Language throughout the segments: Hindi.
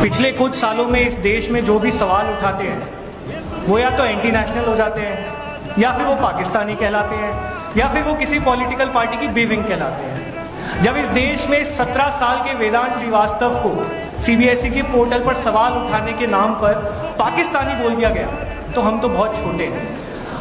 पिछले कुछ सालों में इस देश में जो भी सवाल उठाते हैं वो या तो एंटी नेशनल हो जाते हैं, या फिर वो पाकिस्तानी कहलाते हैं, या फिर वो किसी पॉलिटिकल पार्टी की बेविंग कहलाते हैं। जब इस देश में 17 साल के वेदांत श्रीवास्तव को सीबीएसई के पोर्टल पर सवाल उठाने के नाम पर पाकिस्तानी बोल दिया गया तो हम तो बहुत छोटे हैं।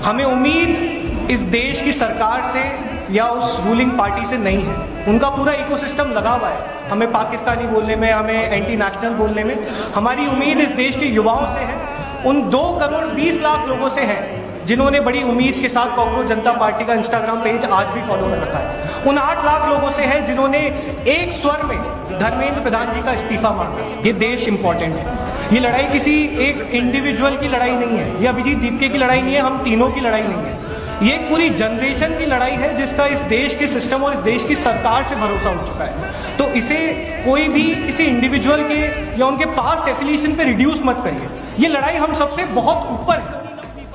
हमें उम्मीद इस देश की सरकार से या उस रूलिंग पार्टी से नहीं है, उनका पूरा इकोसिस्टम लगा हुआ है। हमें पाकिस्तानी बोलने में, हमें एंटी नेशनल बोलने में, हमारी उम्मीद इस देश के युवाओं से है, उन 2 करोड़ 20 लाख लोगों से है जिन्होंने बड़ी उम्मीद के साथ कॉकरोच जनता पार्टी का इंस्टाग्राम पेज आज भी फॉलो कर रखा है। उन 8 लाख लोगों से है जिन्होंने एक स्वर में धर्मेंद्र प्रधान जी का इस्तीफा मांगा। ये देश इंपॉर्टेंट है। ये लड़ाई किसी एक इंडिविजुअल की लड़ाई नहीं है, ये अभिजीत दीपके की लड़ाई नहीं है, हम तीनों की लड़ाई नहीं है। ये एक पूरी जनरेशन की लड़ाई है जिसका इस देश के सिस्टम और इस देश की सरकार से भरोसा उठ चुका है। तो इसे कोई भी किसी इंडिविजुअल के या उनके पास्ट एफिलिएशन पे रिड्यूस मत करिए। ये लड़ाई हम सबसे बहुत ऊपर है।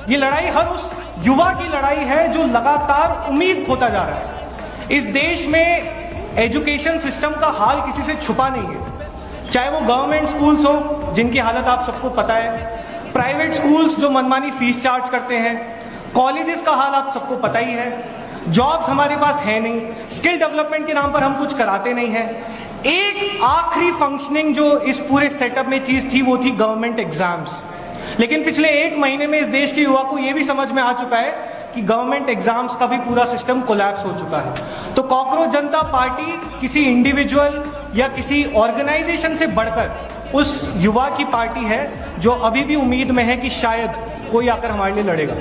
ये लड़ाई हर उस युवा की लड़ाई है जो लगातार उम्मीद खोता जा रहा है। इस देश में एजुकेशन सिस्टम का हाल किसी से छुपा नहीं है, चाहे वो गवर्नमेंट स्कूल्स हो जिनकी हालत आप सबको पता है, प्राइवेट स्कूल्स जो मनमानी फीस चार्ज करते हैं, कॉलेजेस का हाल आप सबको पता ही है, जॉब्स हमारे पास है नहीं, स्किल डेवलपमेंट के नाम पर हम कुछ कराते नहीं हैं। एक आखिरी फंक्शनिंग जो इस पूरे सेटअप में चीज थी वो थी गवर्नमेंट एग्जाम्स। लेकिन पिछले 1 महीने में इस देश के युवा को यह भी समझ में आ चुका है कि गवर्नमेंट एग्जाम्स का भी पूरा सिस्टम कोलैप्स हो चुका है। तो कॉकरोच जनता पार्टी किसी इंडिविजुअल या किसी ऑर्गेनाइजेशन से बढ़कर उस युवा की पार्टी है जो अभी भी उम्मीद में है कि शायद कोई आकर हमारे लिए लड़ेगा।